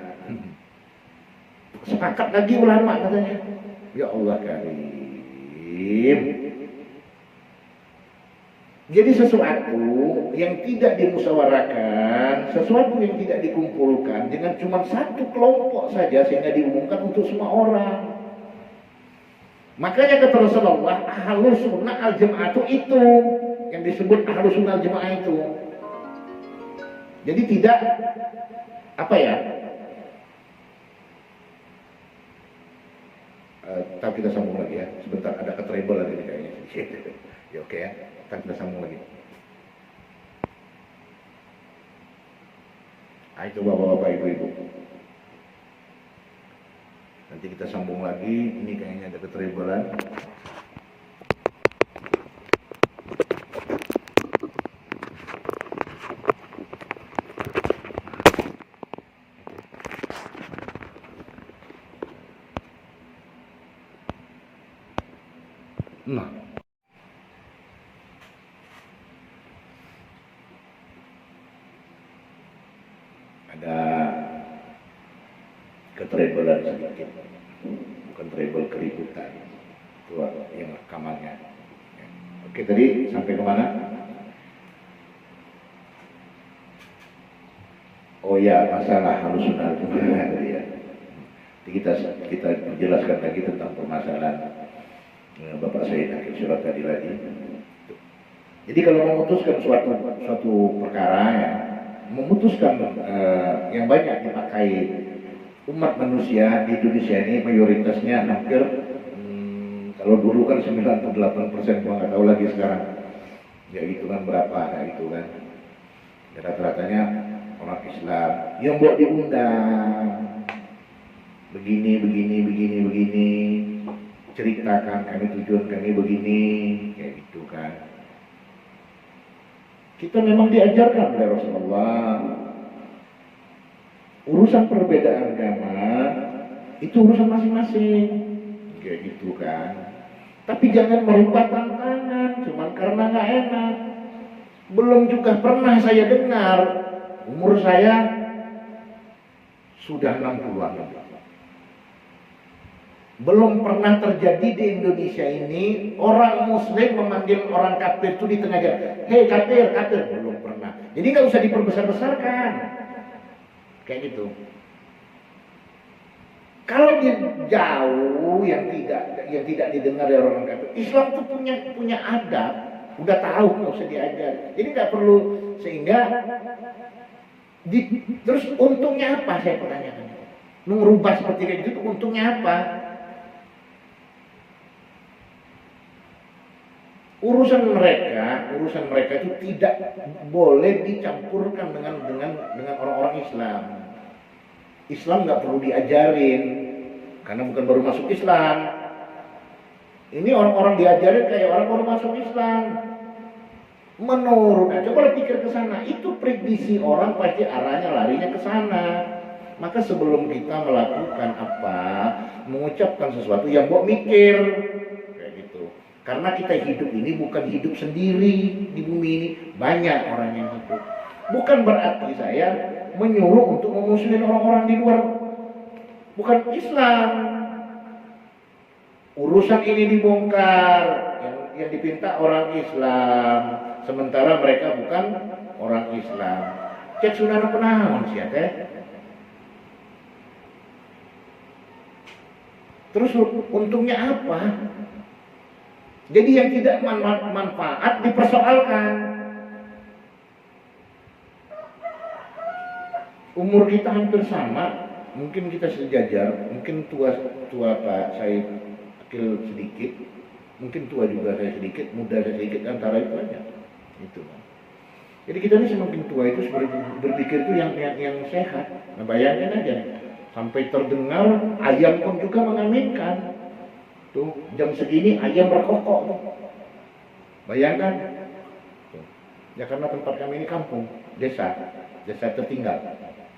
Sepakat lagi ulama katanya. Ya Allah karim. Jadi sesuatu yang tidak dimusyawarahkan, sesuatu yang tidak dikumpulkan dengan cuma satu kelompok saja sehingga diumumkan untuk semua orang. Makanya kata Rasulullah, ahlus sunnah al jamaah itu yang disebut ahlus sunnah al jamaah itu. Jadi tidak apa ya? Ntar kita sambung lagi ya. Sebentar ada ketrebel lagi nih kayaknya. Ya oke ya. Ntar kita sambung lagi. Ayo coba bapak ibu-ibu. Nanti kita sambung lagi. Ini kayaknya ada ketrebelan. Nah, ada ketrebelan sedikit, bukan treble keributan, itu yang rekamannya. Oke, tadi sampai kemana? Oh ya, masalah halus sunnah tadi ya. Kita jelaskan lagi tentang permasalahan Bapak Said Akil Syirot tadi lagi. Jadi kalau memutuskan suatu perkara ya, memutuskan yang banyak dipakai umat manusia di Indonesia ini mayoritasnya hampir kalau dulu kan 98%, gua nggak tahu lagi sekarang ya gitu kan berapa ya gitu kan ya, rata-ratanya orang Islam yang buat diundang begini ceritakan kami tujuan kami begini kayak gitu kan. Kita memang diajarkan oleh Rasulullah urusan perbedaan agama itu urusan masing-masing kayak gitu kan. Tapi jangan merubah tantangan cuma karena nggak enak. Belum juga pernah saya dengar, umur saya sudah 60-an, belum pernah terjadi di Indonesia ini orang Muslim memanggil orang kafir itu di tengah jalan, hei kafir, belum pernah. Jadi nggak usah diperbesar-besarkan kayak gitu. Kalau dia jauh yang tidak didengar dari orang kafir, Islam itu punya adab, udah tahu nggak usah diajar. Jadi nggak perlu sehingga terus untungnya apa saya pertanyakan? Merubah seperti kayak gitu untungnya apa? Urusan mereka itu tidak boleh dicampurkan dengan orang-orang Islam. Islam nggak perlu diajarin karena bukan baru masuk Islam. Ini orang-orang diajarin kayak orang baru masuk Islam. Menurut, coba pikir ke sana, itu prediksi orang pasti arahnya larinya ke sana. Maka sebelum kita melakukan apa, mengucapkan sesuatu yang buat mikir. Karena kita hidup ini bukan hidup sendiri di bumi ini, banyak orang yang hidup. Bukan berarti saya menyuruh untuk memusuhin orang-orang di luar, bukan Islam. Urusan ini dibongkar, yang dipinta orang Islam, sementara mereka bukan orang Islam. Cek sunana penawan sih teh. Terus untungnya apa? Jadi yang tidak manfaat dipersoalkan. Umur kita hampir sama, mungkin kita sejajar, mungkin tua Pak Said Akil sedikit, mungkin tua juga saya sedikit, muda saya sedikit, antara itu aja. Itu. Jadi kita ini semakin tua itu berpikir itu yang sehat. Nah, bayangin aja, sampai terdengar ayam pun juga mengaminkan. Tuh, jam segini ayam berkokok. Bayangkan. Tuh. Ya karena tempat kami ini kampung, desa tertinggal.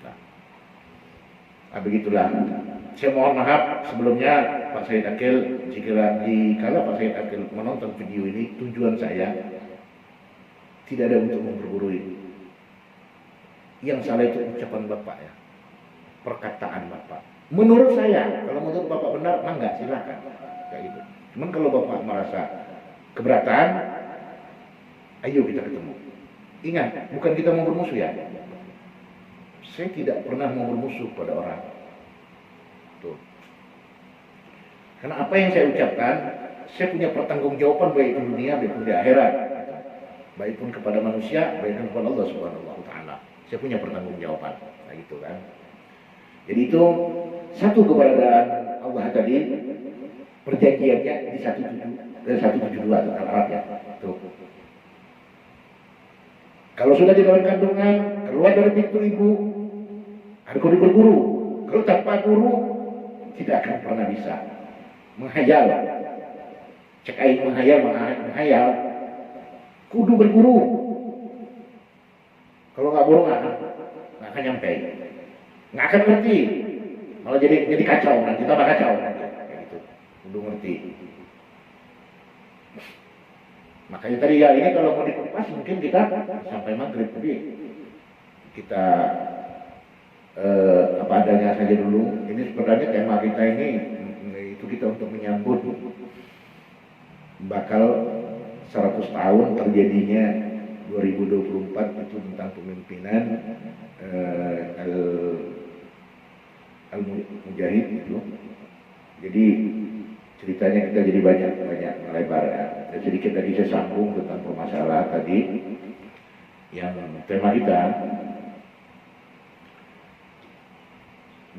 Nah. Begitulah. Saya mohon maaf sebelumnya Pak Said Akil, jika Pak Said Akil menonton video ini, tujuan saya tidak ada untuk memperburui. Yang salah itu ucapan Bapak ya, perkataan Bapak. Menurut saya, kalau menurut Bapak benar, enggak, silakan. Kayak gitu. Cuman kalau Bapak merasa keberatan, ayo kita ketemu. Ingat, bukan kita mau bermusuh ya. Saya tidak pernah mau bermusuh pada orang. Tuh. Karena apa yang saya ucapkan, saya punya pertanggungjawaban baik di dunia maupun di akhirat. Baik pun kepada manusia, baik pun kepada Allah Subhanahu wa taala. Saya punya pertanggungjawaban. Nah gitu kan. Jadi itu satu keberadaan Allah tadi, perjanjiannya di 172 tentang Arab ya. Tuh. Kalau sudah di dalam kandungan, keluar dari pintu ibu, harus berguru. Kalau tanpa guru, tidak akan pernah bisa menghayal. Cek air menghayal. Kudu berguru. Kalau nggak guru nggak akan nyampe, nggak akan ngerti. Malah jadi kacau nanti, tambah kacau nanti. Kayak gitu. Kudu ngerti. Makanya tadi ya ini kalau mau dikupas mungkin kita sampai maghrib, tapi kita apa adanya saja dulu. Ini sebenarnya tema kita ini itu kita untuk menyambut bakal 100 tahun terjadinya 2024 itu tentang pemimpinan Al-Mujahid itu. Jadi ceritanya kita jadi banyak melebar ya. Dan sedikit tadi saya sambung tentang permasalahan tadi yang tema kita.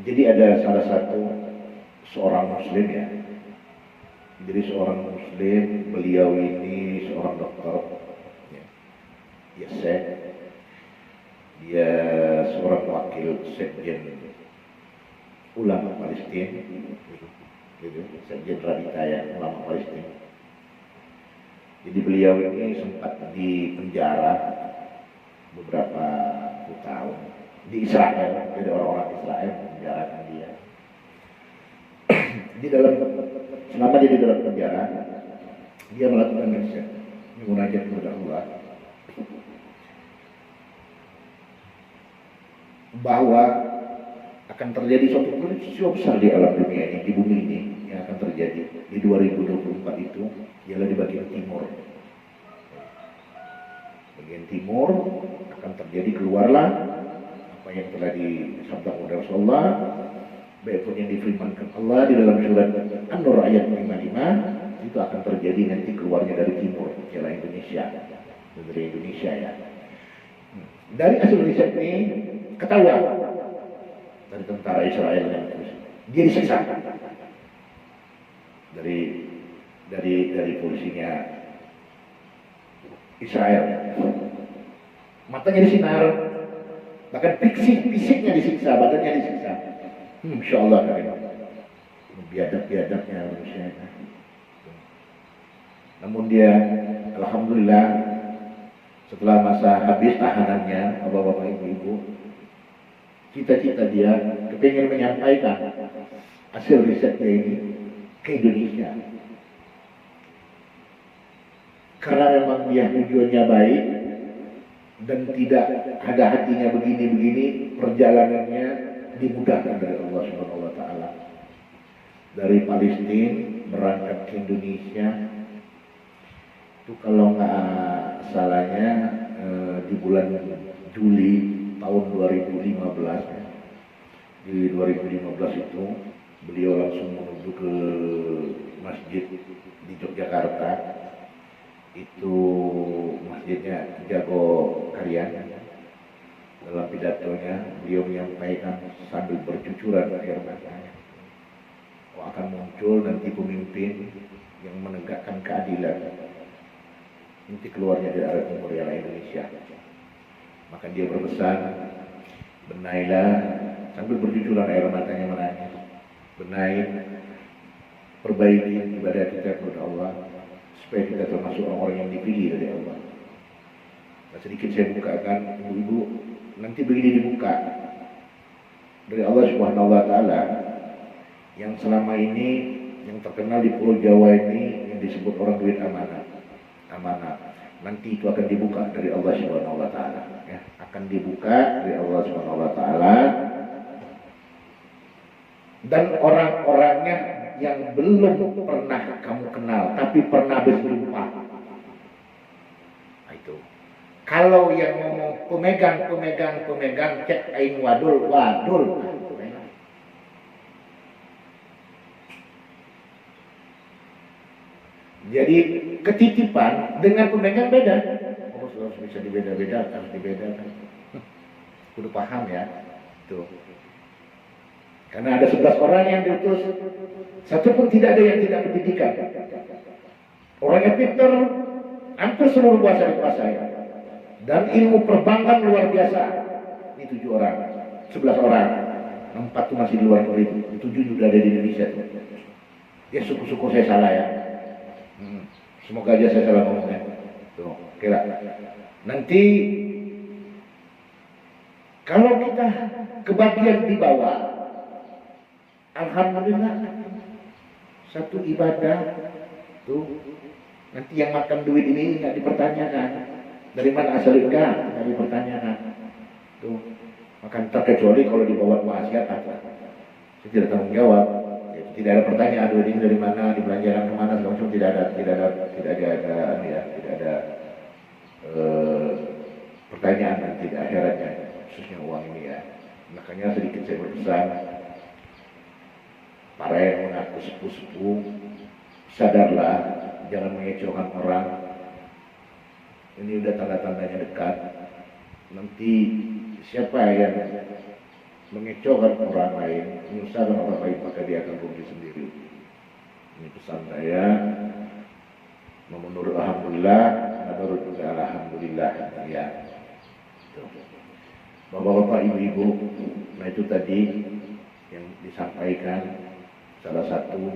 Jadi ada salah satu seorang muslim ya. Jadi seorang muslim, beliau ini seorang dokter ya, dia seorang wakil sekjen ulama Palestina gitu, sekjen Rabita ya, ulama Palestina. Jadi beliau ini sempat di penjara beberapa tahun di Israel, jadi orang-orang Israel menjarakan dia. Selama dia di dalam penjara, dia melakukan munajat kepada Allah bahwa akan terjadi suatu peristiwa besar di alam dunia ini, di bumi ini, yang akan terjadi di 2024 itu, ialah di bagian timur. Bagian timur akan terjadi, keluarlah apa yang telah disabdakan oleh Rasulullah, baik pun yang difirmankan Allah di dalam surat An-Nur ayat 55, itu akan terjadi nanti keluarnya dari timur, ialah Indonesia, dari Indonesia ya. Dari hasil riset ini ketahuan dari tentara Israel dan dia disiksa dari polisinya Israel, matanya disinar, bahkan fisiknya disiksa, badannya disiksa. Insya Allah biadab-biadabnya manusia. Namun dia, alhamdulillah, setelah masa habis tahanannya, bapak-bapak, ibu-ibu, cita-cita dia kepingin menyampaikan hasil risetnya ini ke Indonesia. Karena memang dia tujuannya baik dan tidak ada hatinya begini-begini, perjalanannya dimudahkan dari Allah Subhanahu wa taala. Dari Palestina berangkat ke Indonesia itu kalau nggak salahnya di bulan Juli tahun 2015. Di 2015 itu beliau langsung menuju ke masjid di Yogyakarta, itu masjidnya Jago Karyan. Dalam pidatonya beliau menyampaikan sambil bercucuran air matanya, akan muncul nanti pemimpin yang menegakkan keadilan, nanti keluarnya dari arah timur ialah Indonesia. Maka dia berpesan, benailah, sambil bercucuran air matanya menangis, benahi, perbaiki ibadah kita kepada Allah supaya kita termasuk orang-orang yang dipilih dari Allah. Nah, sedikit saya bukakan, ibu-ibu, nanti begini dibuka. dari Allah Subhanahu wa taala yang selama ini yang terkenal di Pulau Jawa ini yang disebut orang duit amanah. Nanti itu akan dibuka dari Allah Subhanahu wa taala, ya. Akan dibuka dari Allah Subhanahu wa taala, dan orang-orangnya yang belum pernah kamu kenal tapi pernah berjumpa. Nah, itu. Kalau yang ngomong pemegang cek aing wadul. Jadi ketitipan dengan pemegang beda. Oh, harus bisa dibeda-bedakan, harus dibedakan. Kudu paham ya. Tuh. Karena ada 11 orang yang diutus, satu pun tidak ada yang tidak pendidikan. Orangnya pintar, hampir seluruh bahasa dikuasai. Dan ilmu perbankan luar biasa. Ini 7 orang, 11 orang. 4 itu masih di luar negeri, 7 sudah ada di Indonesia. Ya syukur-syukur saya salah ya. Semoga aja saya salah ngomongnya. Tuh, kira. Nanti kalau kita kebagian di bawah, alhamdulillah satu ibadah tuh. Nanti yang makan duit ini nggak dipertanyakan dari mana asalnya, nggak dipertanyakan tuh. Makan terkecuali kalau dibawa wasiat apa, saya tidak tanggung jawab. Tidak ada pertanyaan duit ini dari mana, dibelanjakan kemana, segala macam. Tidak ada pertanyaan dan tidak akhiratnya, khususnya uang ini ya. Makanya sedikit saya berpesan, para yang mengaku sepuh-sepuh, sadarlah, jangan mengecewakan orang. Ini udah tanda-tandanya dekat. Nanti siapa yang mengecewakan orang lain, menyusahkan orang lain, maka dia akan rugi sendiri. Ini pesan saya. Menurut alhamdulillah, menurut juga alhamdulillah ya. Bapak-bapak, ibu-ibu, nah itu tadi yang disampaikan. Salah satu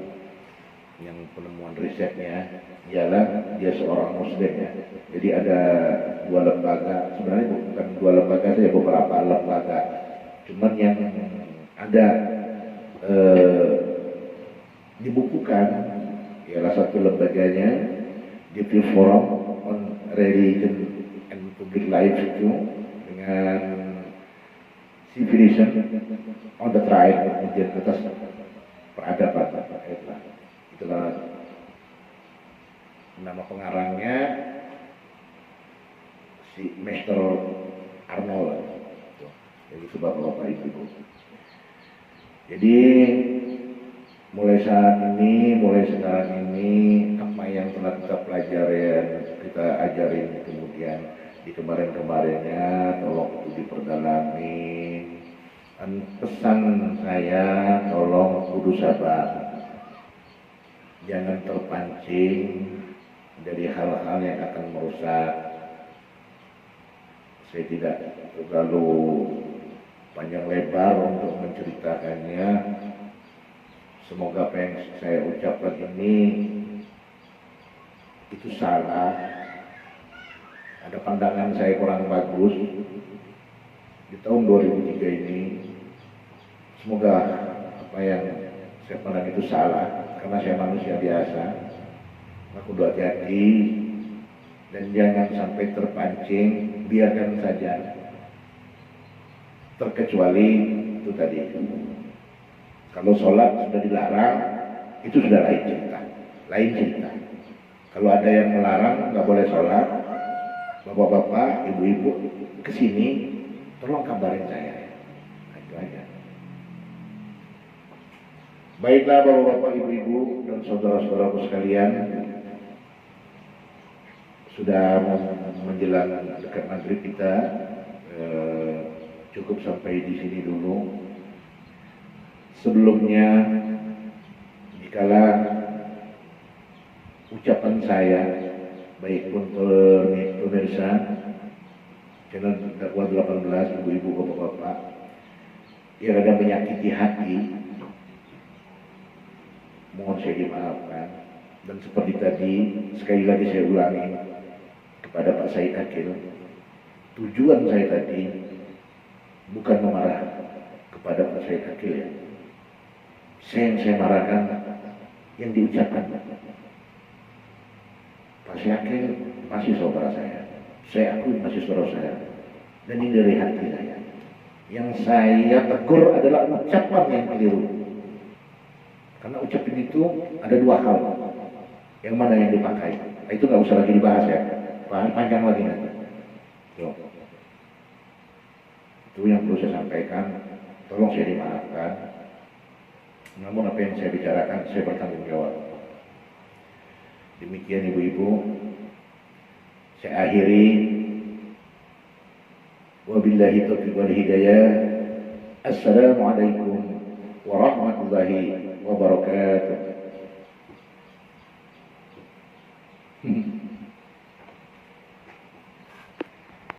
yang penemuan risetnya ialah dia seorang muslim ya. Jadi ada 2 lembaga, sebenarnya bukan 2 lembaga saja, beberapa lembaga. Cuman yang ada dibukukan ialah satu lembaganya di Forum on Religion and Public Life itu dengan Civilization on the Trial, kemudian atas peradaban. Itulah nama pengarangnya, si Mr. Arnold. Jadi sebab Bapak Ibu. Jadi mulai sekarang ini apa yang telah kita pelajari, kita ajarin, kemudian di kemarin-kemarinnya tolong itu diperdalami. Dan pesan saya, tolong kudu sabar, jangan terpancing dari hal-hal yang akan merusak. Saya tidak terlalu panjang lebar untuk menceritakannya. Semoga apa yang saya ucapkan ini itu salah, ada pandangan saya kurang bagus di tahun 2003 ini. Semoga apa yang saya pandang itu salah, karena saya manusia biasa. Aku hati-hati dan jangan sampai terpancing, biarkan saja. Terkecuali itu tadi, kalau sholat sudah dilarang, itu sudah lain cerita. Kalau ada yang melarang nggak boleh sholat, bapak-bapak, ibu-ibu kesini, tolong kabarin saya. Nah, itu aja. Baiklah bapak-bapak, ibu-ibu dan saudara-saudaraku sekalian, sudah menjelang dekat maghrib kita. Cukup sampai di sini dulu. Sebelumnya, dikala ucapan saya, baik pun pemirsa channel Dakwah 18, ibu-ibu, bapak-bapak, yang ada menyakiti hati, mohon saya dimaafkan. Dan seperti tadi, sekali lagi saya ulangi kepada Pak Said Akil, tujuan saya tadi bukan memarah kepada Pak Syed Akil ya. Saya marahkan yang diucapkan. Pak Syed Akil masih saudara saya akui masih saudara saya, dan ini dari hati saya. Yang saya tegur adalah ucapan yang keliru. Karena ucapan itu ada dua hal. Yang mana yang dipakai? Itu nggak usah lagi dibahas ya. Panjang lagi nanti. Itu yang perlu saya sampaikan. Tolong saya dimaafkan. Namun apa yang saya bicarakan, saya bertanggung jawab. Demikian ibu-ibu. Saya akhiri. Wabillahi taufiq wal hidayah. Assalamualaikum warahmatullahi wabarakatuh.